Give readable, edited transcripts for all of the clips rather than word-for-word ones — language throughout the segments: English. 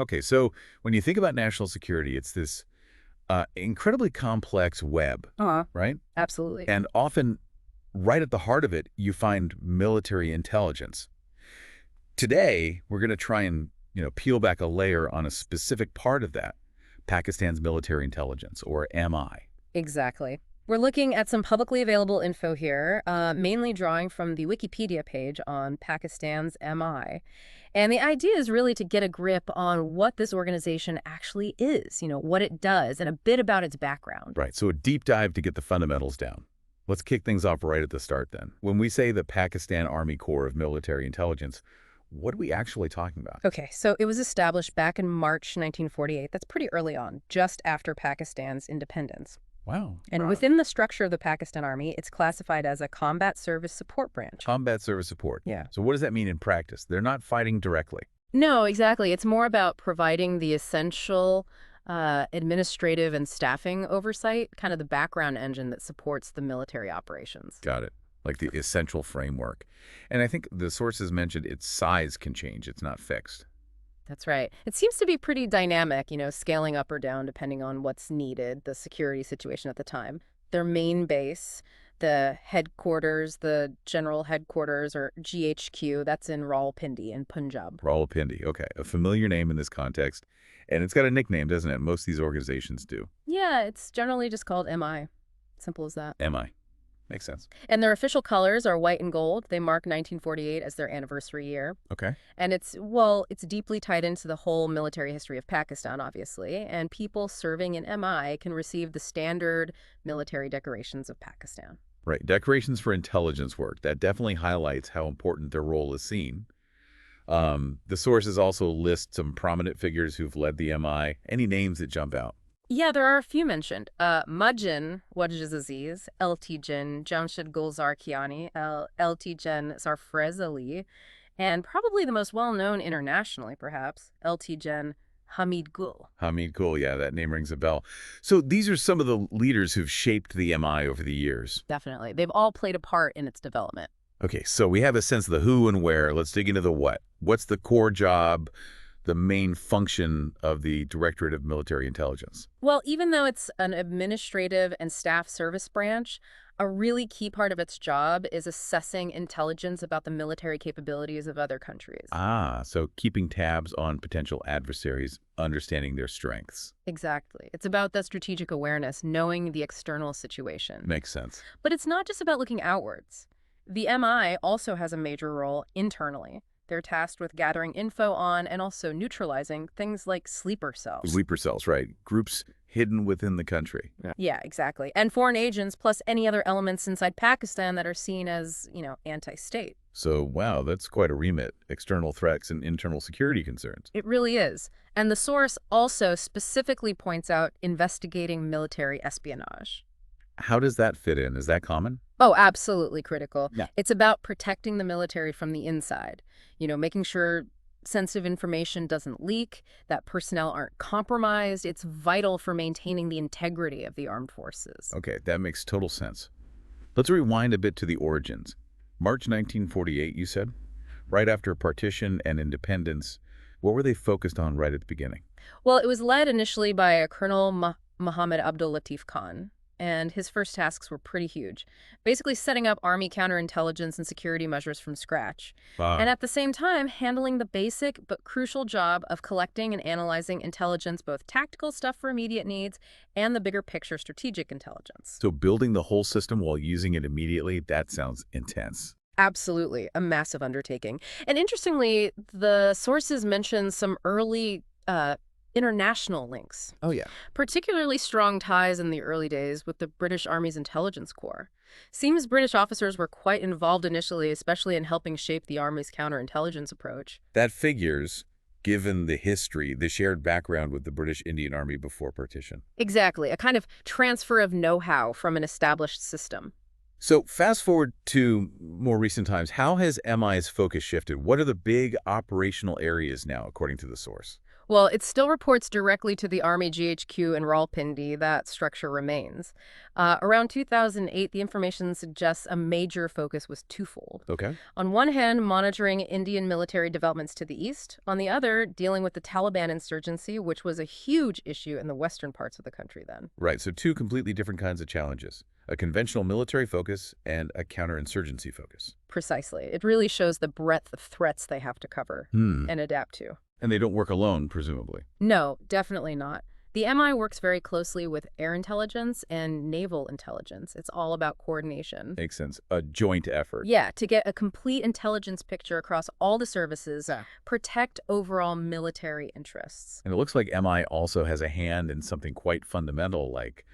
Okay, so when you think about national security, it's this incredibly complex web, Uh-huh. right? Absolutely. And often, right at the heart of it, you find military intelligence. Today, we're going to try and peel back a layer on a specific part of that, Pakistan's military intelligence, or MI. Exactly. We're looking at some publicly available info here, mainly drawing from the Wikipedia page on Pakistan's MI. And the idea is really to get a grip on what this organization actually is, what it does, and a bit about its background. Right, so a deep dive to get the fundamentals down. Let's kick things off right at the start then. When we say the Pakistan Army Corps of Military Intelligence, what are we actually talking about? Okay, so it was established back in March 1948. That's pretty early on, just after Pakistan's independence. Wow. And within the structure of the Pakistan Army, it's classified as a combat service support branch. Combat service support. Yeah. So what does that mean in practice? They're not fighting directly. No, exactly. It's more about providing the essential administrative and staffing oversight, kind of the background engine that supports the military operations. Got it. Like the essential framework. And I think the sources mentioned its size can change. It's not fixed. That's right. It seems to be pretty dynamic, scaling up or down depending on what's needed, the security situation at the time. Their main base, the headquarters, the general headquarters, or GHQ, that's in Rawalpindi in Punjab. Rawalpindi. Okay. A familiar name in this context. And it's got a nickname, doesn't it? Most of these organizations do. Yeah, it's generally just called MI. Simple as that. MI. Makes sense. And their official colors are white and gold. They mark 1948 as their anniversary year. Okay. And it's deeply tied into the whole military history of Pakistan, obviously. And people serving in MI can receive the standard military decorations of Pakistan. Right. Decorations for intelligence work. That definitely highlights how important their role is seen. The sources also list some prominent figures who've led the MI. Any names that jump out? Yeah, there are a few mentioned. Majin Wajid Aziz, Eltijan, Jamshid Gulzar Kiani, Eltijan Sarfrez Ali, and probably the most well-known internationally, perhaps, Eltijan Hamid Gul. Hamid Gul, yeah, that name rings a bell. So these are some of the leaders who've shaped the MI over the years. Definitely. They've all played a part in its development. Okay, so we have a sense of the who and where. Let's dig into the what. What's the core job, the main function of the Directorate of Military Intelligence? Well, even though it's an administrative and staff service branch, a really key part of its job is assessing intelligence about the military capabilities of other countries. Ah, so keeping tabs on potential adversaries, understanding their strengths. Exactly. It's about that strategic awareness, knowing the external situation. Makes sense. But it's not just about looking outwards. The MI also has a major role internally. They're tasked with gathering info on and also neutralizing things like sleeper cells. Sleeper cells, right. Groups hidden within the country. Yeah, exactly. And foreign agents, plus any other elements inside Pakistan that are seen as, anti-state. So, wow, that's quite a remit. External threats and internal security concerns. It really is. And the source also specifically points out investigating military espionage. How does that fit in? Is that common? Oh, absolutely critical. Yeah. It's about protecting the military from the inside, making sure sensitive information doesn't leak, that personnel aren't compromised. It's vital for maintaining the integrity of the armed forces. Okay, that makes total sense. Let's rewind a bit to the origins. March 1948, you said? Right after partition and independence, what were they focused on right at the beginning? Well, it was led initially by a Colonel Muhammad Abdul Latif Khan. And his first tasks were pretty huge, basically setting up Army counterintelligence and security measures from scratch. Wow. And at the same time, handling the basic but crucial job of collecting and analyzing intelligence, both tactical stuff for immediate needs and the bigger picture strategic intelligence. So building the whole system while using it immediately, that sounds intense. Absolutely, a massive undertaking. And interestingly, the sources mention some early international links. Oh, yeah. Particularly strong ties in the early days with the British Army's intelligence corps. Seems British officers were quite involved initially, especially in helping shape the Army's counterintelligence approach. That figures, given the history, the shared background with the British Indian Army before partition. Exactly, a kind of transfer of know-how from an established system. So fast forward to more recent times, how has MI's focus shifted? What are the big operational areas now, according to the source? Well, it still reports directly to the Army GHQ in Rawalpindi. That structure remains. Around 2008, the information suggests a major focus was twofold. Okay. On one hand, monitoring Indian military developments to the east. On the other, dealing with the Taliban insurgency, which was a huge issue in the western parts of the country then. Right, so two completely different kinds of challenges. A conventional military focus and a counterinsurgency focus. Precisely. It really shows the breadth of threats they have to cover Hmm. and adapt to. And they don't work alone, presumably. No, definitely not. The MI works very closely with air intelligence and naval intelligence. It's all about coordination. Makes sense. A joint effort. Yeah, to get a complete intelligence picture across all the services, protect overall military interests. And it looks like MI also has a hand in something quite fundamental like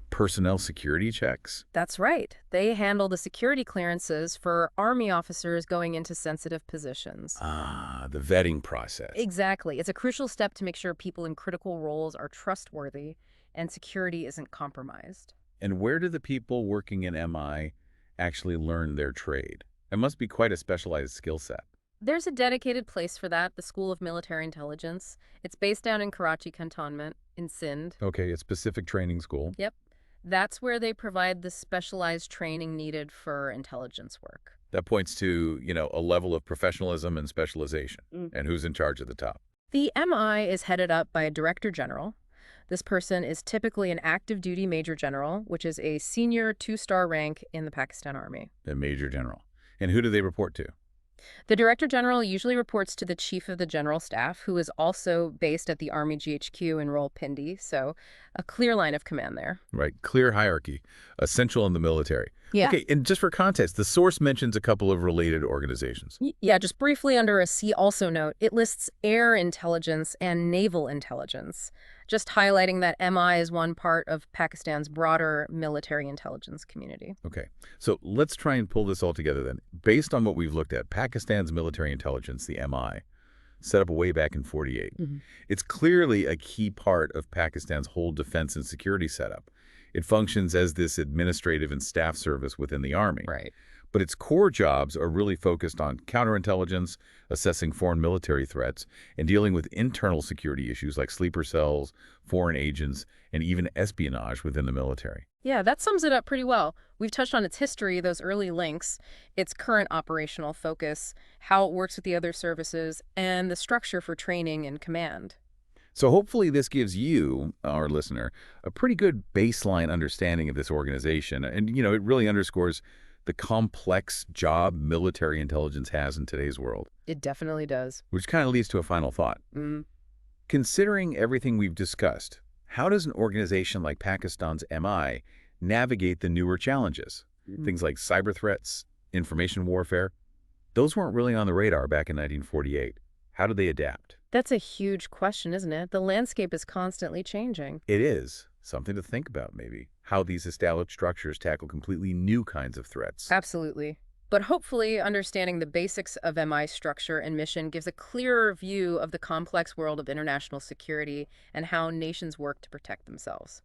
personnel security checks. That's right. They handle the security clearances for Army officers going into sensitive positions. Ah, the vetting process. Exactly. It's a crucial step to make sure people in critical roles are trustworthy and security isn't compromised. And where do the people working in MI actually learn their trade? It must be quite a specialized skill set. There's a dedicated place for that, the School of Military Intelligence. It's based down in Karachi Cantonment in Sindh. Okay, a specific training school. Yep. That's where they provide the specialized training needed for intelligence work. That points to, a level of professionalism and specialization. And who's in charge at the top? The MI is headed up by a director general. This person is typically an active duty major general, which is a senior 2-star rank in the Pakistan Army. The major general. And who do they report to? The director general usually reports to the chief of the general staff, who is also based at the Army GHQ in Rawalpindi, so a clear line of command there. Right, clear hierarchy, essential in the military. Yeah. Okay, and just for context, the source mentions a couple of related organizations. Yeah, just briefly under a C also note, it lists air intelligence and naval intelligence, just highlighting that MI is one part of Pakistan's broader military intelligence community. Okay, so let's try and pull this all together then. Based on what we've looked at, Pakistan's military intelligence, the MI, set up way back in '48. It's clearly a key part of Pakistan's whole defense and security setup. It functions as this administrative and staff service within the army. Right. But its core jobs are really focused on counterintelligence, assessing foreign military threats, and dealing with internal security issues like sleeper cells, foreign agents, and even espionage within the military. Yeah, that sums it up pretty well. We've touched on its history, those early links, its current operational focus, how it works with the other services, and the structure for training and command. So hopefully this gives you, our listener, a pretty good baseline understanding of this organization. And, it really underscores the complex job military intelligence has in today's world, It definitely does. which kind of leads to a final thought. Considering everything we've discussed, how does an organization like Pakistan's MI navigate the newer challenges? Things like cyber threats, information warfare. Those weren't really on the radar back in 1948. How do they adapt? That's a huge question, isn't it? The landscape is constantly changing. It is something to think about, maybe, how these established structures tackle completely new kinds of threats. Absolutely. But hopefully, understanding the basics of MI structure and mission gives a clearer view of the complex world of international security and how nations work to protect themselves.